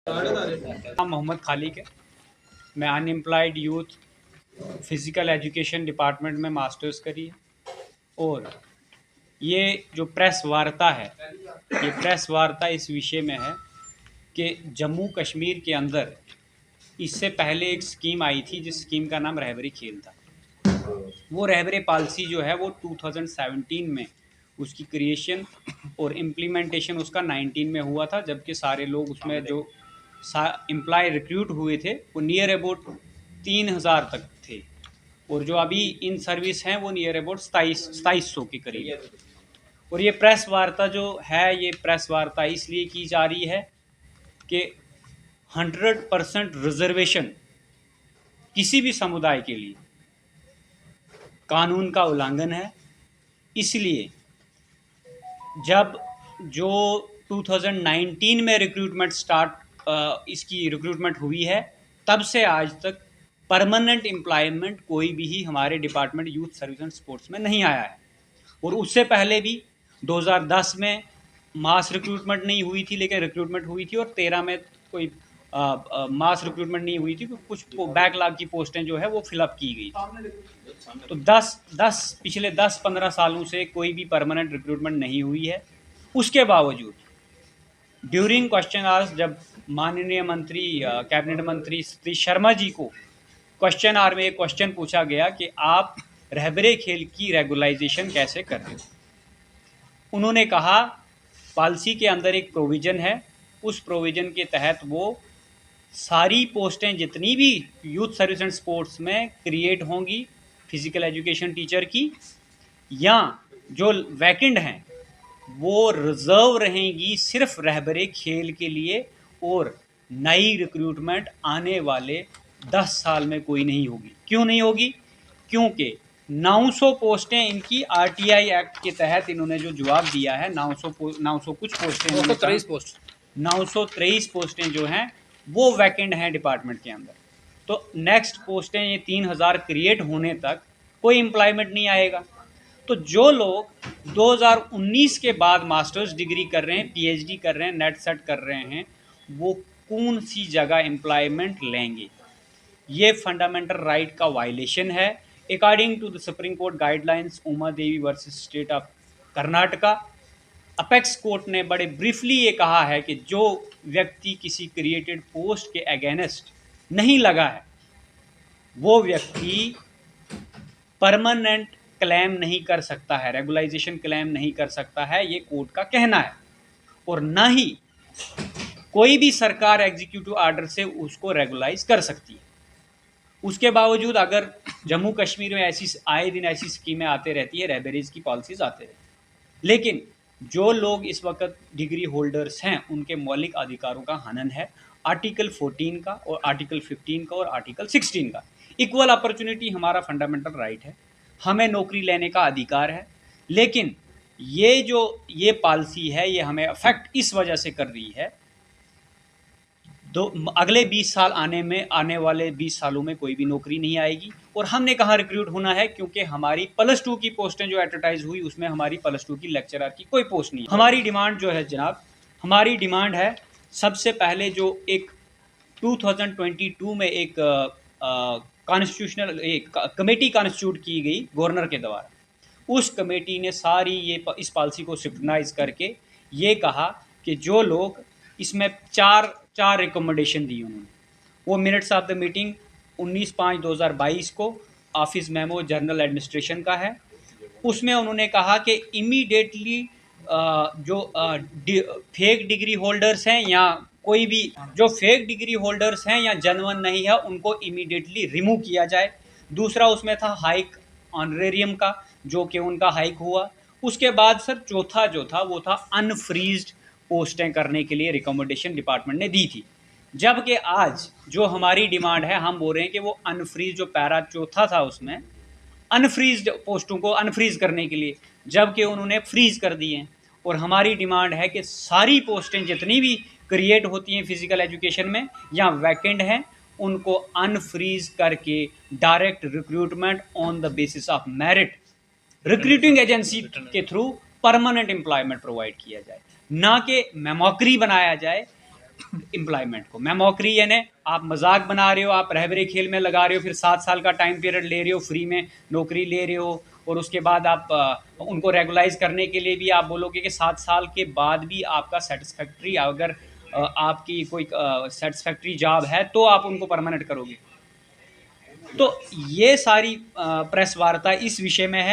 नाम मोहम्मद खालिक है। मैं unemployed youth physical education department में मास्टर्स करी है। और ये जो प्रेस वार्ता है, ये प्रेस वार्ता इस विषय में है कि जम्मू कश्मीर के अंदर इससे पहले एक स्कीम आई थी जिस स्कीम का नाम रहबरी खेल था। वो रहबरी पॉलिसी जो है वो 2017 में उसकी क्रिएशन और इम्प्लीमेंटेशन उसका 19 में हुआ था, जबकि सारे लोग उसमें जो एम्प्लॉय रिक्रूट हुए थे वो नियर अबाउट 3000 तक थे, और जो अभी इन सर्विस हैं वो नियर अबाउट 2700 के करीब। और ये प्रेस वार्ता जो है, ये प्रेस वार्ता इसलिए की जा रही है कि 100% रिजर्वेशन किसी भी समुदाय के लिए कानून का उल्लंघन है। इसलिए जब जो 2019 में इसकी रिक्रूटमेंट हुई है, तब से आज तक परमानेंट एम्प्लॉयमेंट कोई भी हमारे department youth service and sports में नहीं आया है। और उससे पहले भी 2010 में मास रिक्रूटमेंट नहीं हुई थी, लेकिन रिक्रूटमेंट हुई थी, और 13 में कोई मास रिक्रूटमेंट नहीं हुई थी, कुछ बैकलॉग की पोस्टें जो है वो फिलअप की गई। तो 10 पिछले 10-15 सालों से कोई भी परमानेंट रिक्रूटमेंट नहीं हुई है। उसके बावजूद ड्यूरिंग क्वेश्चन आवर्स जब माननीय मंत्री कैबिनेट मंत्री श्री शर्मा जी को क्वेश्चन आवर में एक क्वेश्चन पूछा गया कि आप रहबरे खेल की रेगुलाइजेशन कैसे कर रहे हो, उन्होंने कहा पॉलिसी के अंदर एक प्रोविज़न है, उस प्रोविज़न के तहत वो सारी पोस्टें जितनी भी यूथ सर्विस एंड स्पोर्ट्स में क्रिएट होंगी फिज़िकल एजुकेशन टीचर की, या जो वैकेंट हैं वो रिजर्व रहेंगी सिर्फ रहबरे खेल के लिए, और नई रिक्रूटमेंट आने वाले 10 साल में कोई नहीं होगी। क्यों नहीं होगी? क्योंकि 900 पोस्टें इनकी आरटीआई एक्ट के तहत इन्होंने जो जवाब दिया है, 900 कुछ पोस्टें, 923 पोस्टें जो हैं वो वैकेंट हैं डिपार्टमेंट के अंदर। तो नेक्स्ट पोस्टें ये 3000 क्रिएट होने तक कोई एम्प्लॉयमेंट नहीं आएगा। तो जो लोग 2019 के बाद मास्टर्स डिग्री कर रहे हैं, पीएचडी कर रहे हैं, नेट सेट कर रहे हैं, वो कौन सी जगह एम्प्लॉयमेंट लेंगे? ये फंडामेंटल राइट का वायलेशन है। According to the supreme court guidelines Uma Devi versus state of Karnataka, apex court ने बड़े ब्रीफली ये कहा है कि जो व्यक्ति किसी क्रिएटेड पोस्ट के अगेंस्ट नहीं लगा है, वो व्यक्ति परमानेंट क्लेम नहीं कर सकता है, रेगुलाइजेशन क्लेम नहीं कर सकता है, ये कोर्ट का कहना है। और ना ही कोई भी सरकार एग्जीक्यूटिव ऑर्डर से उसको रेगुलाइज कर सकती है। उसके बावजूद अगर जम्मू कश्मीर में ऐसी आए दिन ऐसी स्कीमें आते रहती है, रहबरीज की पॉलिसीज आते रहती है, लेकिन जो लोग इस वक्त डिग्री होल्डर्स हैं उनके मौलिक अधिकारों का हनन है। आर्टिकल 14 का और आर्टिकल 15 का और आर्टिकल 16 का। इक्वल अपॉर्चुनिटी हमारा फंडामेंटल राइट है, हमें नौकरी लेने का अधिकार है। लेकिन ये पॉलिसी है, ये हमें अफेक्ट इस वजह से कर रही है, अगले 20 साल आने वाले 20 सालों में कोई भी नौकरी नहीं आएगी। और हमने कहाँ रिक्रूट होना है? क्योंकि हमारी +2 की पोस्टें जो एडवर्टाइज हुई उसमें हमारी +2 की लेक्चरर की कोई पोस्ट नहीं है। हमारी डिमांड जो है जनाब, हमारी डिमांड है सबसे पहले जो एक 2022 में एक कॉन्स्टिट्यूशनल एक कमेटी कॉन्स्टिट्यूट की गई गवर्नर के द्वारा, उस कमेटी ने सारी इस पॉलिसी को स्क्रूटनाइज करके ये कहा कि जो लोग इसमें चार रिकमेंडेशन दी उन्होंने, वो मिनट्स ऑफ द मीटिंग 19/5/2022 को ऑफिस मेमो जनरल एडमिनिस्ट्रेशन का है। उसमें उन्होंने कहा कि इमीडिएटली जो फेक डिग्री होल्डर्स हैं या कोई भी जो फेक डिग्री होल्डर्स हैं या जनवन नहीं है, उनको इमीडिएटली रिमूव किया जाए। दूसरा उसमें था हाइक ऑनरेरियम का, जो कि उनका हाइक हुआ। उसके बाद सर चौथा जो था वो था अनफ्रीज्ड पोस्टें करने के लिए रिकमेंडेशन डिपार्टमेंट ने दी थी। जबकि आज जो हमारी डिमांड है, हम बोल रहे हैं कि वो अनफ्रीज जो पैरा चौथा था उसमें अनफ्रीज्ड पोस्टों को अनफ्रीज करने के लिए, जबकि उन्होंने फ्रीज कर दिए हैं। और हमारी डिमांड है कि सारी पोस्टें जितनी भी क्रिएट होती हैं फिजिकल एजुकेशन में या वैकेंट हैं, उनको अनफ्रीज करके direct recruitment on the basis of merit recruiting agency के थ्रू परमानेंट एम्प्लॉयमेंट प्रोवाइड किया जाए, ना कि मेमोक्री बनाया जाए एम्प्लॉयमेंट को। मैं मौकरी यानी आप मजाक बना रहे हो, आप रहबरे खेल में लगा रहे हो, फिर 7 साल का टाइम पीरियड ले रहे हो, फ्री में नौकरी ले रहे हो, और उसके बाद आप उनको रेगुलाइज करने के लिए भी आप बोलोगे कि 7 साल के बाद भी आपका सेटिस्फैक्ट्री, अगर आपकी कोई सेटिस्फैक्ट्री जॉब है तो आप उनको परमानेंट करोगे। तो ये सारी प्रेस वार्ता इस विषय में है।